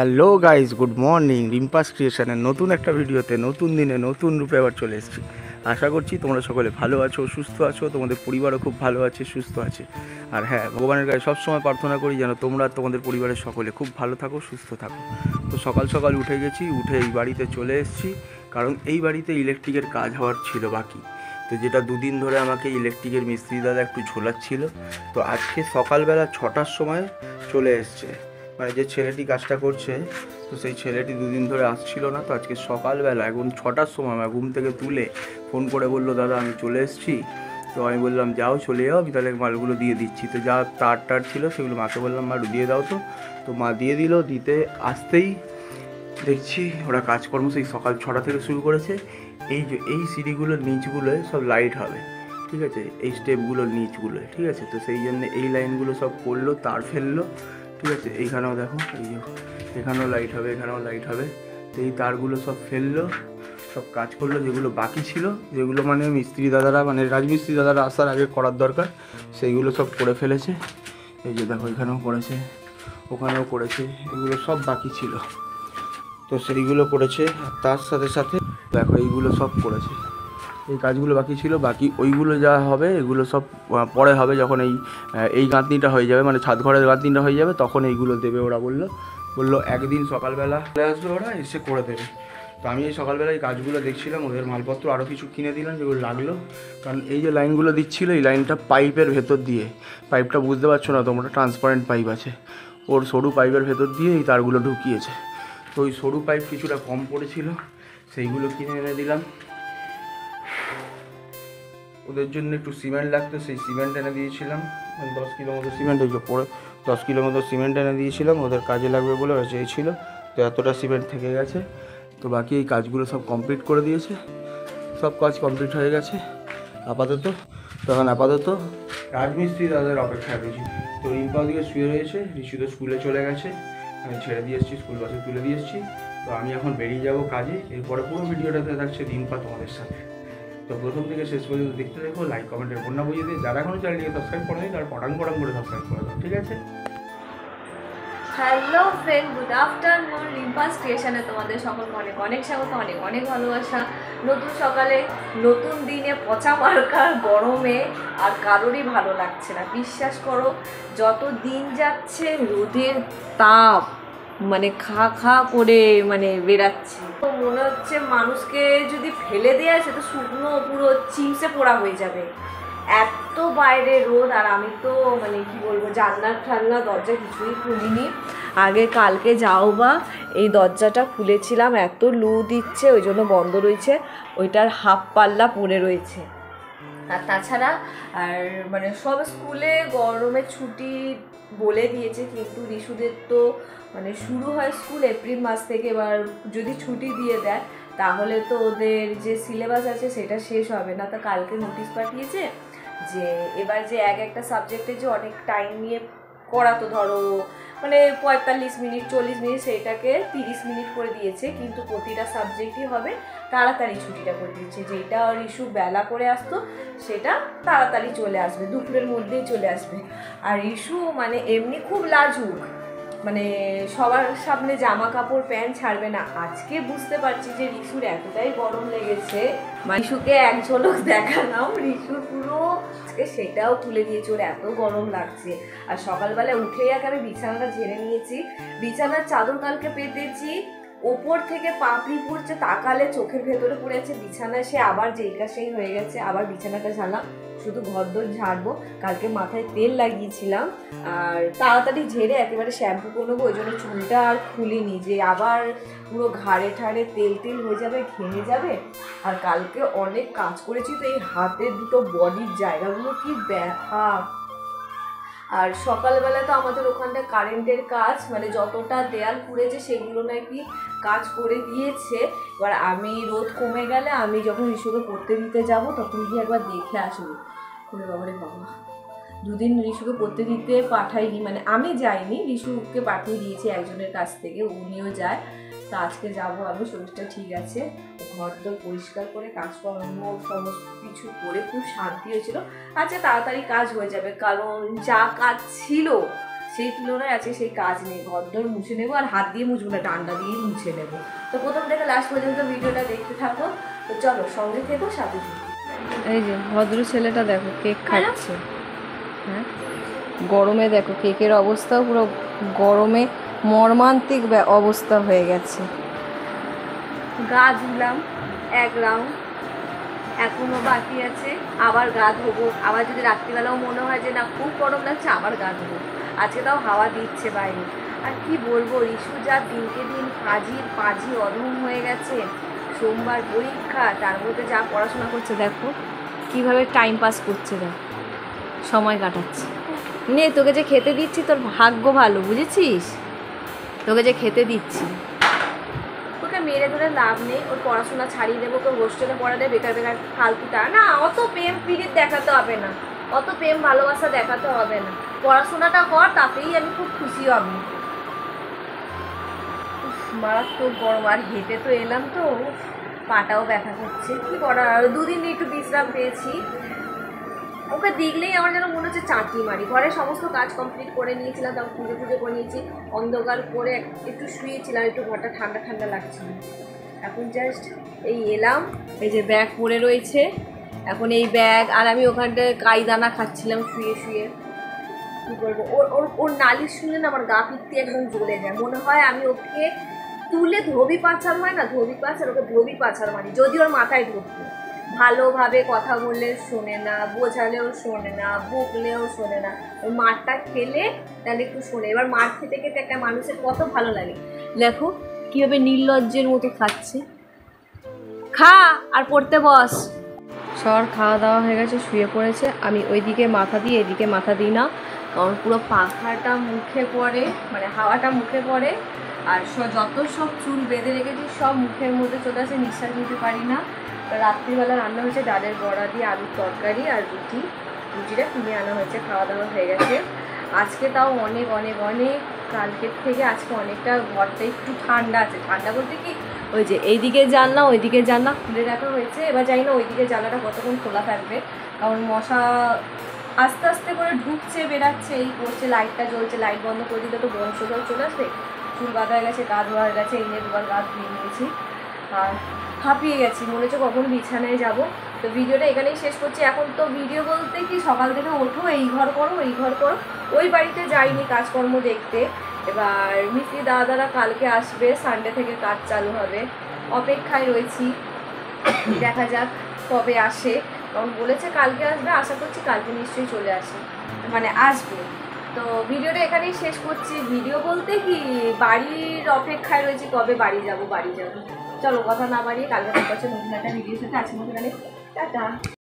Hello guys, good morning. রিম্পাস ক্রিয়েশনের নতুন একটা ভিডিওতে নতুন দিনে নতুন রূপে আবার চলে এসেছি। আশা করছি তোমরা সকলে ভালো আছো, সুস্থ আছো, তোমাদের পরিবারও খুব ভালো আছে, সুস্থ আছে। আর হ্যাঁ, ভগবানের কাছে সবসময় প্রার্থনা করি যেন তোমরা তোমাদের পরিবারের সকলে খুব ভালো থাকো, সুস্থ থাকো। তো সকাল সকাল উঠে গেছি, উঠে এই বাড়িতে চলে এসেছি, কারণ এই বাড়িতে ইলেকট্রিকের কাজ হওয়ার ছিল বাকি। তো যেটা দুদিন ধরে আমাকে ইলেকট্রিকের মিস্ত্রি দাদা একটু ঝোলাচ্ছিল। তো আজকে সকালবেলা 6টার সময় চলে এসছে, মানে যে ছেলেটি কাজটা করছে, তো সেই ছেলেটি দুদিন ধরে আসছিল না। তো আজকে সকালবেলা এখন 6টার সময় আমার ঘুম থেকে তুলে ফোন করে বললো, দাদা আমি চলে এসেছি। তো আমি বললাম যাও, চলে যাও, আমি তাহলে মালগুলো দিয়ে দিচ্ছি। তো যা তার ছিল সেগুলো মাকে বললাম, মা দিয়ে দাও। তো মা দিয়ে দিল। দিতে আসতেই দেখছি ওরা কাজকর্ম সেই সকাল 6টা থেকে শুরু করেছে। এই সিঁড়িগুলোর নিচগুলোয় সব লাইট হবে, ঠিক আছে, এই স্টেপগুলোর নিচগুলোয়, ঠিক আছে। তো সেই জন্য এই লাইনগুলো সব করলো, তার ফেললো, ঠিক আছে। এইখানেও দেখো, এই যে এখানেও লাইট হবে, এখানেও লাইট হবে। তো এই তারগুলো সব ফেললো, সব কাজ করলো, যেগুলো বাকি ছিল, যেগুলো মানে মিস্ত্রি দাদারা, মানে রাজমিস্ত্রি দাদারা আসার আগে করার দরকার, সেইগুলো সব করে ফেলেছে। এই যে দেখো, এখানেও করেছে, ওখানেও করেছে, এগুলো সব বাকি ছিল, তো সেইগুলো করেছে। আর তার সাথে সাথে দেখো এইগুলো সব করেছে। এই কাজগুলো বাকি ছিল, বাকি ওইগুলো যা হবে এগুলো সব পরে হবে, যখন এই গাঁথনিটা হয়ে যাবে, মানে ছাদ ঘরের গাঁথনিটা হয়ে যাবে, তখন এইগুলো দেবে। ওরা বললো একদিন সকালবেলা চলে আসবে, ওরা এসে করে দেবে। তো আমি এই সকালবেলা এই কাজগুলো দেখছিলাম, ওদের মালপত্র আরও কিছু কিনে দিলাম যেগুলো লাগলো। কারণ এই যে লাইনগুলো দিচ্ছিলো, এই লাইনটা পাইপের ভেতর দিয়ে, পাইপটা বুঝতে পারছো না তোমরা, ট্রান্সপারেন্ট পাইপ আছে, ওর সরু পাইপের ভেতর দিয়ে এই তারগুলো ঢুকিয়েছে। তো ওই সরু পাইপ কিছুটা কম পড়েছিল, সেইগুলো কিনে এনে দিলাম। ওদের জন্য একটু সিমেন্ট লাগতো, সেই সিমেন্ট এনে দিয়েছিলাম, 10 কিলো মতো সিমেন্ট, ওই যে পরে 10 কিলো মতো সিমেন্ট এনে দিয়েছিলাম, ওদের কাজে লাগবে বলে ওরা চেয়েছিল। তো এতটা সিমেন্ট থেকে গেছে। তো বাকি এই কাজগুলো সব কমপ্লিট করে দিয়েছে, সব কাজ কমপ্লিট হয়ে গেছে আপাতত। তখন আপাতত রাজমিস্ত্রি তাদের অপেক্ষায় রয়েছি। তো রিম্পা ওদিকে শুয়ে রয়েছে, ঋষি তো স্কুলে চলে গেছে, আমি ছেড়ে দিয়ে এসেছি, স্কুল বাসে তুলে দিয়ে এসেছি। তো আমি এখন বেরিয়ে যাব কাজে। এরপরে পুরো ভিডিওটাতে থাকছে রিম্পা তোমাদের সাথে। তো প্রথম থেকে শেষ পর্যন্ত দেখতে দেখো, লাইক কমেন্টের বন্যা বুঝিয়ে দিয়ে, যারা এখনো চ্যানেলটিকে সাবস্ক্রাইব করে দিই তারা পটাং পটাং করে সাবস্ক্রাইব করে দাও, ঠিক আছে। Hello friend, good afternoon. রিম্পাস ক্রিয়েশনে তোমাদের সকলকে অনেক অনেক স্বাগত, অনেক অনেক ভালোবাসা। নতুন সকালে, নতুন দিনে, পচা মার্কার গরমে আর কারোরই ভালো লাগছে না, বিশ্বাস করো। যত দিন যাচ্ছে রোদের তাপ মানে খা খা করে মানে বেরাচ্ছে। তো মনে হচ্ছে মানুষকে যদি ফেলে দেওয়া আছে তো শুকনো পুরো চিমসে পোড়া হয়ে যাবে, এত বাইরে রোদ। আর আমি তো মানে কি বলবো, জানলা ঠান্না দরজা কিছুই খুলিনি। আগে কালকে যাও বা এই দরজাটা খুলেছিলাম, এত লু দিচ্ছে ওই জন্য বন্ধ রয়েছে, ওইটার হাফ পাল্লা পড়ে রয়েছে। আর তাছাড়া আর মানে সব স্কুলে গরমের ছুটি বলে দিয়েছে, কিন্তু ঋষুদের তো মানে শুরু হয় স্কুল এপ্রিল মাস থেকে। এবার যদি ছুটি দিয়ে দেয় তাহলে তো ওদের যে সিলেবাস আছে সেটা শেষ হবে না। তা কালকে নোটিশ পাঠিয়েছে যে এবার যে একটা সাবজেক্টে যে অনেক টাইম নিয়ে করাতো, ধরো মানে 45 মিনিট 40 মিনিট, সেইটাকে 30 মিনিট করে দিয়েছে, কিন্তু প্রতিটা সাবজেক্টই হবে তাড়াতাড়ি ছুটিটা করে দিচ্ছে। যেটা ইস্যু বেলা করে আসতো সেটা তাড়াতাড়ি চলে আসবে, দুপুরের মধ্যেই চলে আসবে। আর ইস্যু মানে এমনি খুব লাজুক, মানে সবার সামনে জামা কাপড় প্যান্ট ছাড়বে না। আজকে বুঝতে পারছি যে রিশুর এতটাই গরম লেগেছে, রিশুকে এক ঝলক দেখালাম, রিশুর পুরো আজকে সেটাও তুলে দিয়েছে, ওর এত গরম লাগছে। আর সকালবেলা উঠেই আগে আমি বিছানাটা ঝেড়ে নিয়েছি, বিছানার চাদর কালকে পেতেছি, ওপর থেকে পাপড়ি পড়ছে, তাকালে চোখের ভেতরে পড়ে আছে বিছানায়, সে আবার যেইটা সেই হয়ে গেছে, আবার বিছানাটা ঝাড়লাম, শুধু ঘরদোর ঝাড়বো। কালকে মাথায় তেল লাগিয়েছিলাম, আর তাড়াতাড়ি ঝেড়ে একেবারে শ্যাম্পু করে নেবো, ওই জন্য চুলটা আর খুলিনি, যে আবার পুরো ঘাড়ে ঠাড়ে তেল তেল হয়ে যাবে, ঘেমে যাবে। আর কালকে অনেক কাজ করেছি, তো এই হাতের দুটো বডির জায়গাগুলো কি ব্যথা। আর সকালবেলা তো আমাদের ওখানটা কারেন্টের কাজ, মানে যতটা দেয়াল পুড়েছে সেগুলো নাকি কাজ করে দিয়েছে। এবার আমি রোদ কমে গেলে আমি যখন ঋষুকে পড়তে দিতে যাব তখন গিয়ে একবার দেখে আসবো। করে বাবারে বাবা, দুদিন ঋষুকে পড়তে দিতে পাঠাইনি, মানে আমি যাইনি, ঋষুকে পাঠিয়ে দিয়েছি একজনের কাছ থেকে, উনিও যায়। তা আজকে যাবো আমি, শরীরটা ঠিক আছে, ঘর দর পরিষ্কার করে কাজকর্ম সমস্ত কিছু করে খুব শান্তি হয়েছিল। আচ্ছা তাড়াতাড়ি কাজ হয়ে যাবে, কারণ যা কাজ ছিল সেই তুলনায় আছে সেই কাজ নেই, ঘরদোর মুছে নেবো আর হাত দিয়ে মুছবো না, ডান্ডা দিয়েই মুছে নেবো। তো প্রথম থেকে লাস্ট পর্যন্ত ভিডিওটা দেখতে থাকো। তো চলো সঙ্গে থেকো, সাথে থেকো। এই যে ভদ্র ছেলেটা দেখো কেক খাচ্ছে। হ্যাঁ, গরমে দেখো কেকের অবস্থাও পুরো গরমে মর্মান্তিক অবস্থা হয়ে গেছে। গা ধুলাম 1 রাউন্ড, এখনো বাকি আছে, আবার গা ধোবো। আবার যদি রাত্রিবেলাও মনে হয় যে না খুব গরম লাগছে, আবার গা ধোবো। আজকে তাও হাওয়া দিচ্ছে বাইরে। আর কি বলবো, রিশু যা দিনকে দিন পাজি অধম হয়ে গেছে। সোমবার পরীক্ষা, তার মধ্যে যা পড়াশোনা করছে দেখো, কিভাবে টাইম পাস করছে, দেখ সময় কাটাচ্ছে। নে, তোকে যে খেতে দিচ্ছি তোর ভাগ্য ভালো, বুঝেছিস? তোকে যে খেতে দিচ্ছি, ওকে মেরে ধরে লাভ নেই। ওর পড়াশোনা ছাড়িয়ে দেবো, ওকে হোস্টেলে পড়ালে বেকার বেকার ফালতুটা না। অত প্রেম পিরিত দেখাতে হবে না, অত প্রেম ভালোবাসা দেখাতে হবে না। পড়াশোনাটা কর, তাতেই আমি খুব খুশি হব। মারাত্মক গরম, আর হেঁটে তো এলাম, তো পাটাও ব্যথা করছে। কি করার, আর 2 দিন একটু বিশ্রাম পেয়েছি। ওকে দেখলেই আমার যেন মনে হচ্ছে চাঁটি মারি। ঘরে সমস্ত কাজ কমপ্লিট করে নিয়েছিলাম, তখন পুজো করে নিয়েছি, অন্ধকার করে একটু শুয়েছিলাম, একটু ঘরটা ঠান্ডা ঠান্ডা লাগছিল। এখন জাস্ট এই এলাম, এই যে ব্যাগ পড়ে রয়েছে, এখন এই ব্যাগ, আর আমি ওখানটায় কাইদানা খাচ্ছিলাম শুয়ে শুয়ে। কী করবো, ওর নালিশ শুনলে না আমার গা পিত্তি একদম জ্বলে যায়। মনে হয় আমি ওকে তুলে ধোবি পাচার হয় না, ধোবি পাচার, ওকে ধোবি পাচার মারি। যদি ওর মাথায় ঢুকতো, ভালোভাবে কথা বললে শোনে না, বোঝালেও শোনে না, বকলেও শোনে না। ওই মারটা খেলে তাহলে একটু শোনে। এবার মার খেতে খেতে একটা মানুষের কত ভালো লাগে। দেখো কীভাবে নির্লজ্জের মতো খাচ্ছে। খা আর পড়তে বস। সবার খাওয়া দাওয়া হয়ে গেছে, শুয়ে পড়েছে। আমি ওইদিকে মাথা দিই, এদিকে মাথা দিই না, কারণ পুরো পাখাটা মুখে পড়ে, মানে হাওয়াটা মুখে পড়ে। আর যত সব চুল বেঁধে রেখেছি সব মুখের মধ্যে চলে আসে, নিঃশ্বাস নিতে পারি না। রাত্রিবেলা রান্না হয়েছে ডালের বড়া দিয়ে আলুর তরকারি আর রুটিটা কিনে আনা হয়েছে, খাওয়া দাওয়া হয়ে গেছে। আজকে তাও অনেক অনেক অনেক কালকের থেকে আজকে অনেকটা ঘরটা একটু ঠান্ডা আছে। ঠান্ডা বলতে কি, ওই যে এইদিকে জানলা ওইদিকে জানলা খুলে রাখা হয়েছে। এবার জানি না ওইদিকে জানলাটা কতক্ষণ খোলা থাকবে, কারণ মশা আস্তে আস্তে করে ঢুকছে বেরাচ্ছে, এই করছে। লাইটটা জ্বলছে, লাইট বন্ধ করে দিলে তো বংশধর চলে আসবে। চুল বাঁধা হয়ে গেছে, গা ধোয়া হয়ে গেছে, এই নিয়ে 2বার গা ধুয়ে নিয়েছি। আর হাঁপিয়ে গেছি, মনে হচ্ছে কখন বিছানায় যাব। তো ভিডিওটা এখানেই শেষ করছি। এখন তো ভিডিও বলতে কি, সকাল থেকে ওঠো, এই ঘর করো ওই ঘর করো। ওই বাড়িতে যাইনি কাজকর্ম দেখতে। এবার মিস্ত্রি দাদারা কালকে আসবে, সানডে থেকে কাজ চালু হবে। অপেক্ষায় রয়েছি, দেখা যাক কবে আসে। কারণ বলেছে কালকে আসবে, আশা করছি কালকে নিশ্চয়ই চলে আসে, মানে আসবে। তো ভিডিওটা এখানেই শেষ করছি। ভিডিও বলতে কি, বাড়ির অপেক্ষায় রয়েছি, কবে বাড়ি যাব। চলো কথা না বাড়িয়ে কালকে দেখা হচ্ছে নতুন একটা ভিডিওর সাথে। আজকের মতো টাটা।